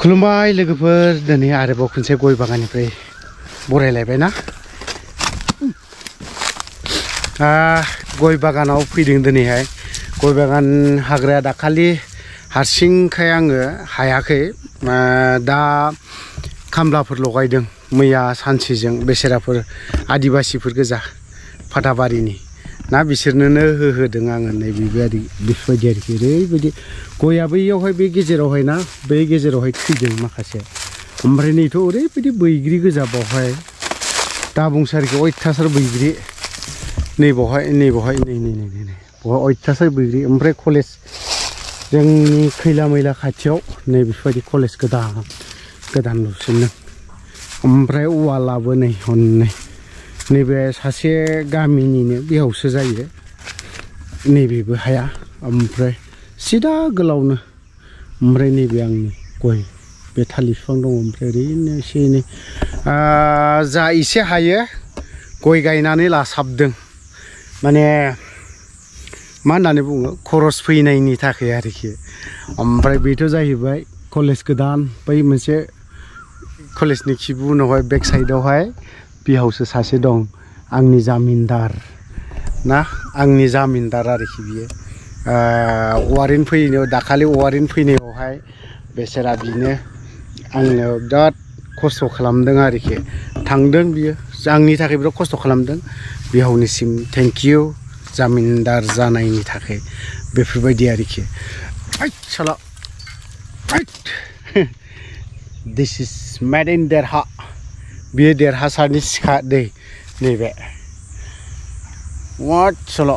खुलुमबाय लोगोफोर दिनै आरोबाव खनसे गय बागाननिफ्राय बरायलायबाय ना गय बागानाव फैदों दिनैहाय गय बागान हाग्राया दाखालि हारसिंखाय आङो हायाखै दा खामलाफोर लगायदों मैया सानसेजों बेसेराफोर आदिबासिफोर गोजा फाथाबारिनि ना बिसोरनोनो होदों आङो नै बेबायदि आरोखि ओरैबायदि गया बैयावहाय बे गेजेरावहाय ना बे गेजेरावहाय थैदों माखासे ओमफ्राय नैथ' ओरैबायदि बैग्रि गोजा बावहाय दा बुंसै आरोखि अयथासार बैग्रि नैबावहाय नै बावहाय अयथासार बैग्रि ओमफ्राय कलेज जोंनि खैला मैला खाथियाव नै बेफोरबायदि कलेज गोदान लुसिनदों ओमफ्राय औवालाबो नै हनै नैबे सासे गामिनिनो बेयावसो जायो नैबेबो हाया ओमफ्राय सिदा गोलावनो ओमफ्राय नैबे आंनि गय बे थालिर बिफां दङ ओमफ्राय ओरैनो एसे एनै जा एसे हायो गय गायनानै लासाबदों माने मा होननानै बुङो खरस फैनायनि थाखाय आरोखि ओमफ्राय बेथ' जाहैबाय कलेज गोदान बै मोनसे कलेजनि खिबु उनावहाय बेक साइडआवहाय बिहावसो सासे दं आंनि जामिनदार ना आंनि जामिनदार आरोखि बियो वारेन्ट फैनायाव दाखालि वारेन्ट फैनायावहाय बेसेरा बिनो आंनो बिराद खस्थ' खालामदों आरोखि थांदों बियो आंनि थाखाय बिराद खस्थ' खालामदों बिहावनिसिम थेंक इउ जामिनदार जानायनि थाखाय बेफोरबायदि आरोखि दिस इज मेड इन देरहा बियो देरहासारनि सिखा दै नैबे वाटसल'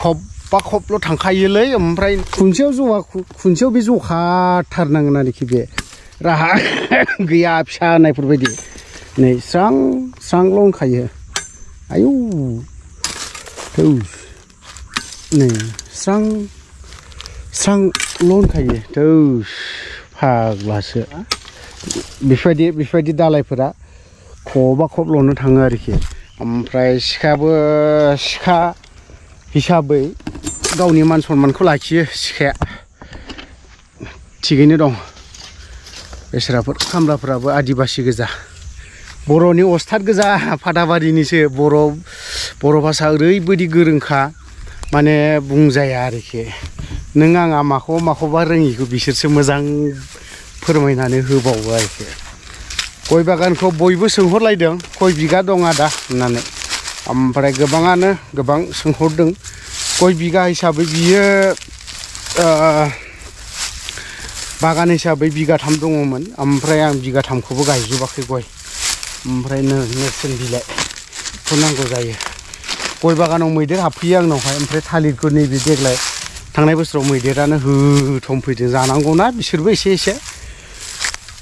खबबा खबल' थांखायोलै ओमफ्राय खुनसेयाव बे जखाथारनांगोन आरोखि बे राहा गैया फिसा होननायफोरबायदि नै स्रांल' होनखायो आयौ नै स्रांल' होनखायो फाग्लासो बेफोरबायदि दालायफोरा खबा खबल'नो थाङो आरोखि ओमफ्राय सिखा हिसाबै गावनि मान सनमानखौ लाखियो सिखाया थिगैनो दं बेसराफोर खामलाफोराबो आदिबासि गोजा बर'नि अस्थाद गोजा फाथाबारिनिसो बर' भाषा ओरैबायदि गोरोंखा माने बुंजाया आरोखि नों आंहा माखौबा रोङिखौ बिसोरसो मोजां फोरमायनानै होबावो आरोखि गय बागानखौ बयबो सोंहरलायदों खय बिगा दं आदा होननानै ओमफ्राय गोबां सोंहरदों गय बिगा हिसाबै बियो बागान हिसाबै बिगाथाम दङमोन ओमफ्राय आं बिगाथामखौबो गायजोबाखै गय ओमफ्राय नेरसोन बिलाइखौ नांगौ जायो गय बागानाव मैदेर हाबफैयो आंनावहाय ओमफ्राय थालिरखौ नैबे देग्लाय थांनाय बोसोराव मैदेरानो होथमफैदों जानांगौना बिसोरबो एसे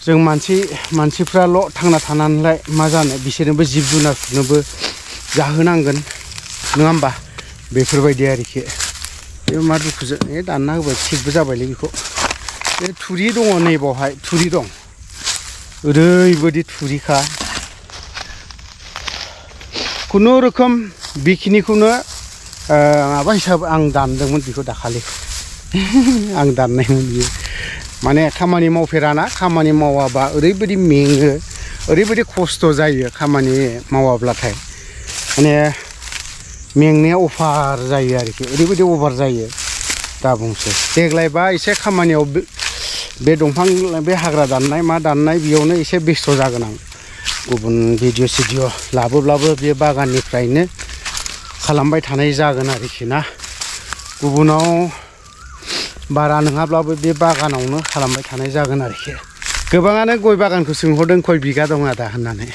जों मानसिफ्राल' थांना थानानैलाय मा जानो बिसोरनोबो जिब जुनारफोरनोबो जाहोनांगोन नङा होमबा बेफोरबायदि आरोखि बे मा दुखुजों दानना होबाय थिगबो जाबायलै बेखौ बे थुरि दङ नैबावहाय थुरि दं ओरैबायदि थुरिखा खुनुरोखोम बेखिनिखौनो माबा हिसाबै आं दानदोंमोन बेखौ दाखालि आं दाननायमोन बियो माने खामानि मावफेराना खामानि मावाबा ओरैबायदि मेङो ओरैबायदि खस्थ' जायो खामानि मावाब्लाथाय माने मेंनाया अभार जायो आरोखि ओरैबायदि अभार जायो दा बुंसै देग्लायबा एसे खामानियाव बे दंफां बे हाग्रा दाननाय मा दाननाय बेयावनो एसे बेस्थ' जागोन आं गुबुन भिडिअ लाबोब्लाबो बे बागाननिफ्रायनो खालामबाय थानाय जागोन आरोखि ना गुबुनाव बारा नङाब्लाबो बे बागानावनो खालामबाय थानाय जागोन आरोखि गोबाङानो गय बागानखौ सोंहरदों खय बिगा दं आदा होननानै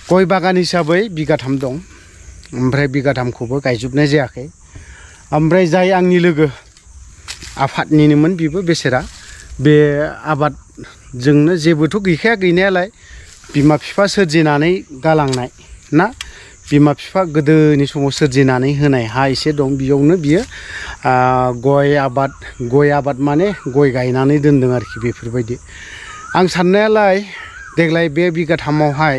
गय बागान हिसाबै बिगाथाम दं ओमफ्राय बिगाथामखौबो गायजोबनाय जायाखै ओमफ्राय जाय आंनि लोगो आफादनिनोमोन बेबो बेसेरा बे आबादजोंनो जेबोथ' गैखाया गैनायालाय बिमा बिफा सोरजिनानै गालांनाय ना बिमा बिफा गोदोनि समाव सोरजिनानै होनाय हा एसे दं बेयावनो बियो गय आबाद माने गय गायनानै दोनदों आरोखि बेफोरबायदि आं साननायालाय देग्लाय बे बिगाथामावहाय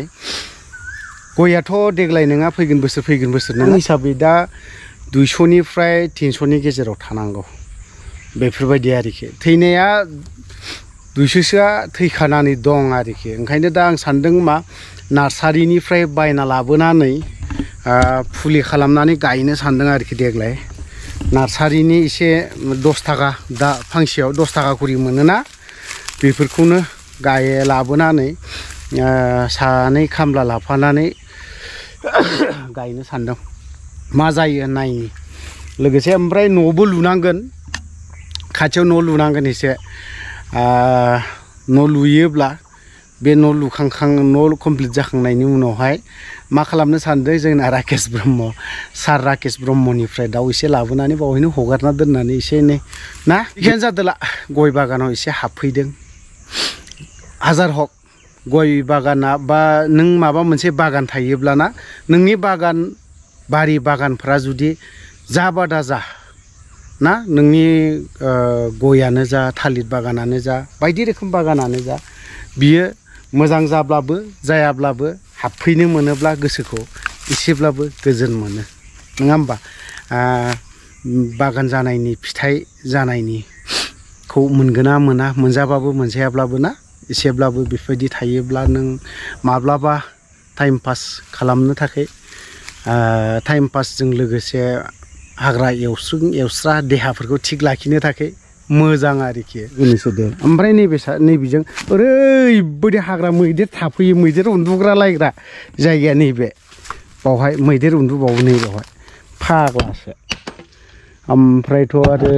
गयाथ' देग्लाय नङा फैगोन बोसोर नङा हिसाबै दा 200निफ्राय 300नि गेजेराव थानांगौ बेफोरबायदि आरोखि थैनाया दुइसोसोआ थैखानानै दं आरोखि ओंखायनो दा आं सान्दों मा नार्सारिनिफ्राय बायना लाबोनानै फुलि खालामनानै गायनो सान्दों आरोखि देग्लाय नार्सारिनि एसे 10 थाखा दा फांसेयाव 10 थाखा करि मोनोना बेफोरखौनो लाबोनानै सानै खामला लाफानानै गायनो सान्दों मा जायो नायनि लोगोसे ओमफ्राय न'बो लुनांगोन खाथियाव न' लुनांगोन एसे न' लुयोब्ला बे न' न' कमप्लिट जाखांनायनि उनावहाय मा खालामनो सानदों जोंना राकेश ब्रह्म सार राकेश ब्रह्मनिफ्राय दाउ एसे लाबोनानै बावैनो हगारना दोननानै एसे एनै ना बेखायनो जादोला गय बागानाव एसे हाबफैदों हाजार हक गय बागाना बा नों माबा मोनसे बागान थायोब्लाना नोंनि बागान बारि बागानफ्रा जुदि जाबादा जा ना नोंनि गयानो जा थालिर बागानानो जा बायदि रोखोम बागानानो जा बियो मोजां जाब्लाबो जायाब्लाबो हाबफैनो मोनोब्ला गोसोखौ एसेब्लाबो गोजोन मोनो नङा होमबा बागान जानायनि फिथाइ जानायनिखौ मोनगोना मोना मोनजाबाबो मोनजायाब्लाबो ना एसेब्लाबो बेफोरबायदि थायोब्ला नों माब्लाबा टाइम पास खालामनो थाखाय टाइम पासजों लोगोसे हाग्रा एवस्रा देहाफोरखौ थिग लाखिनो थाखाय मोजां आरोखि बेनोसै ओमफ्राय नैबेजों ओरैबायदि हाग्रा मैदेर थाफैयो मैदेर उन्दुग्रा लायग्रा जायगाया नैबे बावहाय मैदेर उन्दुबावो नै बावहाय फाग्लासो ओमफ्रायथ' आरो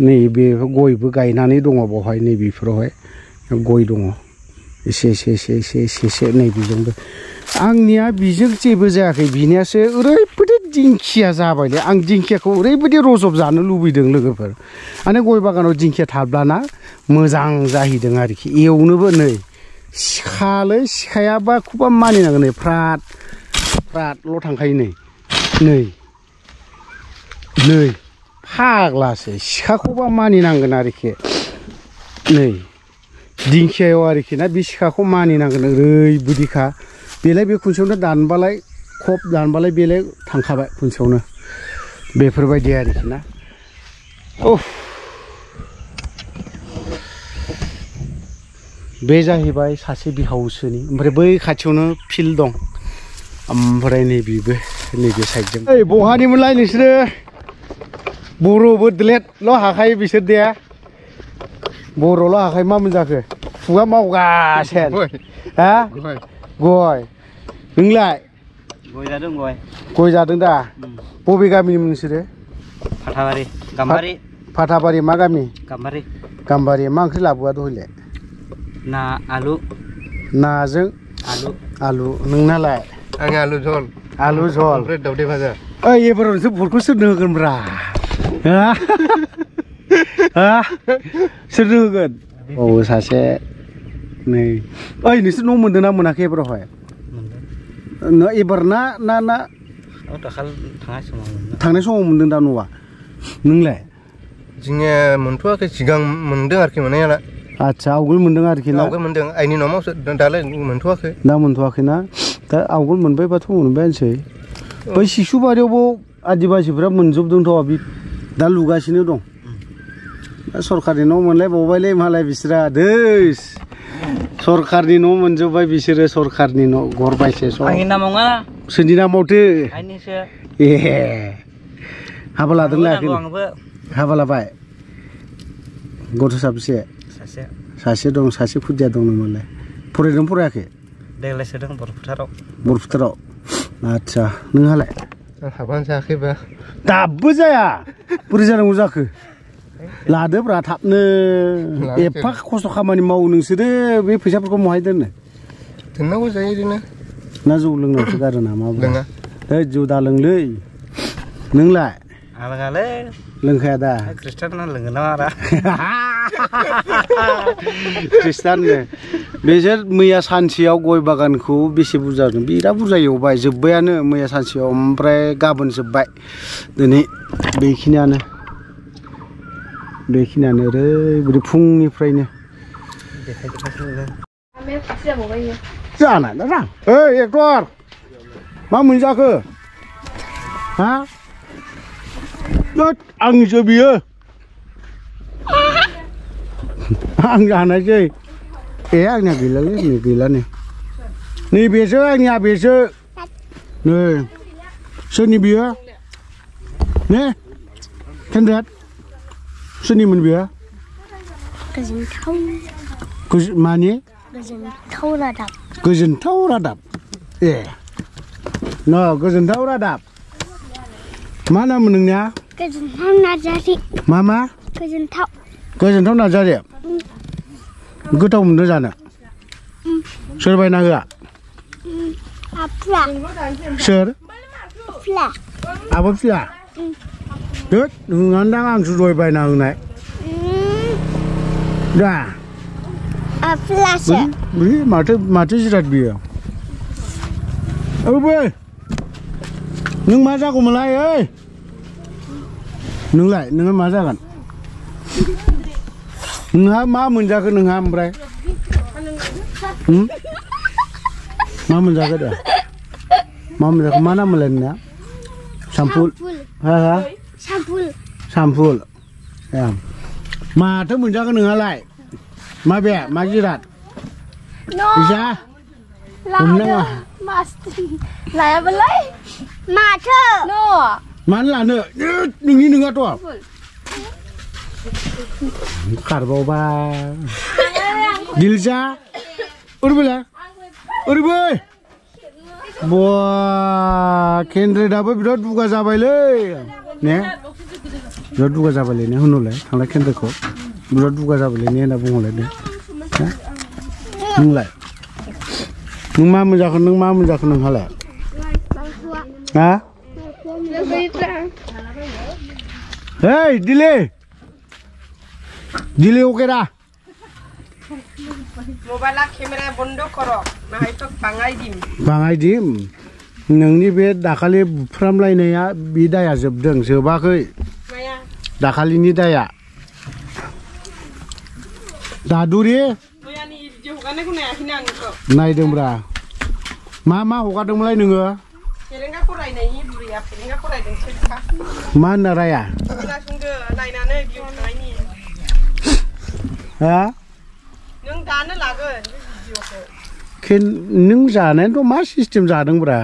नैबे गयबो गायनानै दङ बावहाय नैबेफोरावहाय गय दङ एसे नैबेजोंबो आंनिया बिजों जेबो जायाखै बिनियासो ओरैबायदि दिंखिया जाबायलै आं दिंखियाखौ ओरैबायदि रजब जानो लुबैदों लोगोफोर माने गय बागानाव दिंखिया थाब्लाना मोजां जाहैदों आरोखि एवनोबो नै सिखायाबा खुबा मानिनांगोन नै फ्रादल' थांखायो नै फाग्लासो सिखाखौबा मानिनांगोन आरोखि नै दिंखियायाव आरोखि ना बे सिखाखौ मानिनांगोन ओरैबायदिखा बेलाय बे खनसेयावनो दानबालाय खब दानबालाय बेलाय थांखाबाय खनसेयावनो बेफोरबायदि आरोखि ना बे जाहैबाय सासे बिहावसोनि ओमफ्राय बै खाथियावनो फिल्ड दं ओमफ्राय नैबे साइडजों ओइ बहानिमोनलाय नोंसोरो बर'बो द्लेदल' हाखायो बिसोर दे बर'ल' हाखायो मा मोनजाखो खुगा मावगासेन हा गय नोंलाय गय जादों गय जादों दा बबे गामिनिमोन नोंसोरो फाथाबारि गाम्बारि फाथाबारि मा गामि गाम्बारि मा ओंख्रि लाबोआ दहयलाय ना आलु नाजों आलु नोंनालाय आं आलु झल ओमफ्राय दावदै भाजा ओइ एबाराव नोंसोर भटखौ सोरनो होगोन ब्रा सोरनो होगोन औ सासे नै ओइ नोंसोर न' मोनदों ना मोनाखै एबारावहाय एबार ना थांनाय समाव मोनदों दा न'आ नोंलाय जोंनिया मोनथ'वाखै सिगां मोनदों आरोखि मोननायालाय आच्छा आवगोल मोनदों आरोखि ना आवगोल मोनदों आइनि न'आवसो दालाय मोनथ'वाखै दा मोनथ'वाखै ना दा आवगोल मोनबायबाथ' मोनबायानोसै बै सिसुबारियावबो आदिबासिफ्रा मोनजोबदोंथ' दा लुगासिनो दं सरकारनि न' मोनलायबावबायलै मालाय बिसोरा दैस सरकारनि न' मोनजोब्बाय बिसोरो सरकारनि न' गरबायसे आंनि नामाव नङा सोरनि नामावथो आंनिसो ए हाबा लादों लायाखै हाबा लाबाय गथ' साबेसे सासे दं सासे खुदिया दं नामालाय फरायदों फरायाखै देग्लाय सोदों बरफुटाराव आच्छा नोंहालाय आं हाबानो जायाखैबा दाबो जाया बोरै जानांगौ जाखो लादोब्रा थाबनो एफा खस्थ' खामानि मावो नोंसोरो बे फैसाफोरखौ महाय दोननांगौ जायो ओरैनो ना जौ लोंनायावसो गारो नामा लोङा ओइ जौ दा लोंलै नोंलाय आलागालै लोंखाया दा खृष्टान लोङो ना आरा खृष्टाननो बिसोर मैया सानसेयाव गय बागानखौ बेसे बुरजा दं बिराद बुरजा एवबाय जोब्बायानो मैया सानसेयाव ओमफ्राय गाबोन जोब्बाय दिनै बेखिनियानो ओरैबायदि फुंनिफ्रायनो जाना ना ओइ एक्टर मा मोनजाखो हा आंनिसो बियो आं जानोसै ए आंनिया गैलालै नै गैला नै नैबेसो आंनिया बेसो नै सोरनि बियो ने केन्द्रेट सोरनिमोन बियो मानि गोजोनथाव रादाब ए न गोजोनथाव रादाब मा नाममोन नोंनिया गोजोनथाव नार्जारि मा गोजोनथाव नार्जारि गोथाव मोनदों जानो सोर बायना होआ सोर आब' फिला होद नङादां आंसो दहाय बायना होनाय दा माथो जिराद बियो औ बै नों मा जागौमोनलाय ओइ नोंलाय नोङो मा जागोन नोंहा मा मोनजाखो नोंहा ओमफ्राय मा मोनजाखो दा मा मोनजाखो मा नाम मोनलाय नोंना सामफुल हा सामफुल माथो मोनजाखो नोंहालाय माबे मा जिराद इसा हमनाङा लायाबालाय माथो मानो लानो नोंनि नोङाथ' खारबावबा दिलजा ओरैबोलाय ओरैबो बा केन्द्रेटआबो बिराद दुगा जाबायलै ने बिराद दुगा जाबायलै ने होनलाय थांलाय केन्द्रेटखौ बिराद दुगा जाबायलै ने होनना बुंहरलाय दे नोंलाय नों मा मोनजाखो नोंहालाय हा हेই দিলে ওকেরা মোবাইল ক্যামেরা বন্ধ করো নাহলে তো বাঙাই दिम नोंनि बे दाखालि बुफ्रामलायनाया बे दाया जोबाखै दाखालिनि दाया दादुरि नायदोंब्रा मा हगारदोंमोनलाय नोङो फेरेंगा फरायनायनि बुरैया फेरेंगा फरायदोंसो मा होनना राया खोनासंदो नायनानै भिउ थानायनि हा नों दानो लागोन भिडिअखौ नों जानायाथ' मा सिस्टेम जादोंब्रा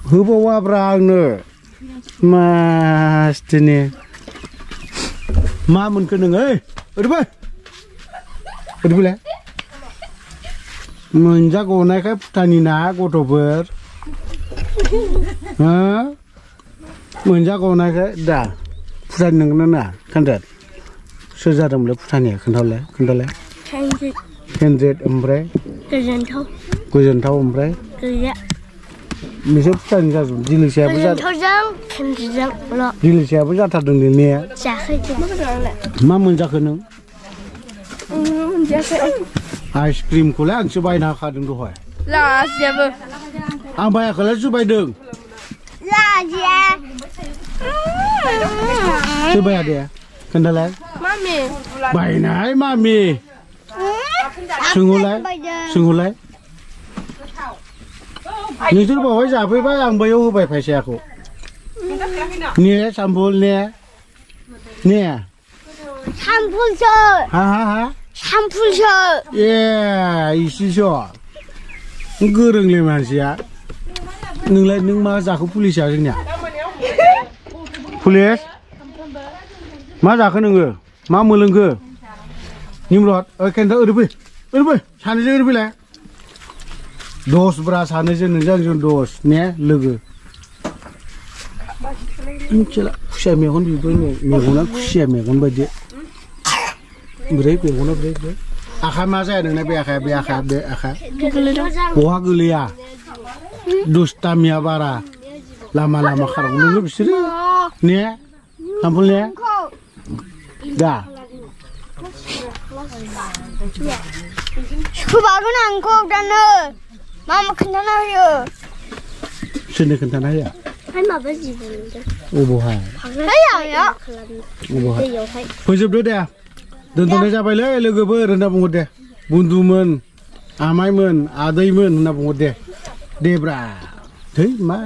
होबावाब्रा आंनो मासथिनि मा मोनखो नोङो ओरैबोलाय मोनजा गनायखाय भुटाननि ना गथ'फोर मोनजा गनायखाय दा भुटान नोंगोना ना केन्द्रेट सोर जादोंमोनलाय भुटाननिया खोन्थालाय केन्द्रेट ओमफ्राय गोजोनथाव ओमफ्राय बिसोर भुटाननि जाजोब दिलिसायाबो जाथारदों ने मा मोनजाखो नों आइसक्रिमखौलाय आंसो बायना होखादों दहाय आं बायाखैलाय सोर बायदों सोर बाया दे खोन्थालाय बायनाय मामि सोंहरलाय नोंसोर बावहाय जाफैबाय आं बैयाव होबाय फैसाखौ ने सामफुल ने सामफुलसो हा सामफुलसो ए इसेसो गोरोंलै मानसिया नोंलाय नों मा जाखो पुलिसा जोंनिया पुलिस मा जाखो नोङो मा मोलोंखो निमरद केन्था ओरैबो सानैजों ओरैबोलाय दस ब्रा सानैजों नोंजों आंजों दस ने लोगो खुसिया मेगन बिबो मेगना खुसिया मेगन बायदि ब्रै मेगना ब्रै आखाइ मा जाया नोंना बे आखाइ बहा गोलैया दुस्तामिया बारा लामा खारगौ नोङो बिसोरो ने सामफुल ने दा सुबागोन आंखौ दानो मा खोन्थाना होयो सोरनो खोन्थाना होया माबा जिबो अबहाय फोजोबदो दे दोनथ'नाय जाबायलै लोगोफोर होनना बुंहर दे बन्धुमोन आमाइमोन आदैमोन होनना बुंहर दे ब्रा थै मा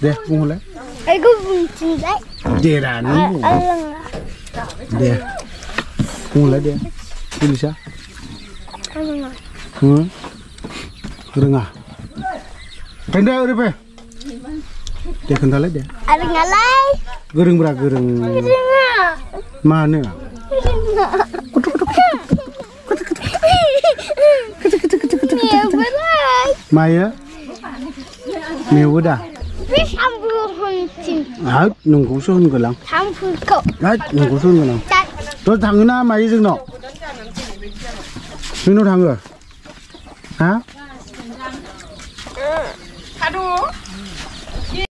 दे बुंहरलाय Aigoo buntinday. Dè ra nó bụng. Dè. Bụng lấy dè. Đi đi sao? Rừng à? Cái đây đi về. Để khẩn lấy dè. Rừng à lấy. Rừng bra rừng. Rừng à. Mà nữa. Rừng à. Nhiều quá đấy. Mày á? Nhiều quá đã. Biết ăn bùa hồn chim. À, nung củ xuân cái lắm. Thằng phụ cậu. Đấy, nung củ xuân cái lắm. Chạy. Tôi thằng na mày dừng nọ. Dừng nó thằng rồi. Hả?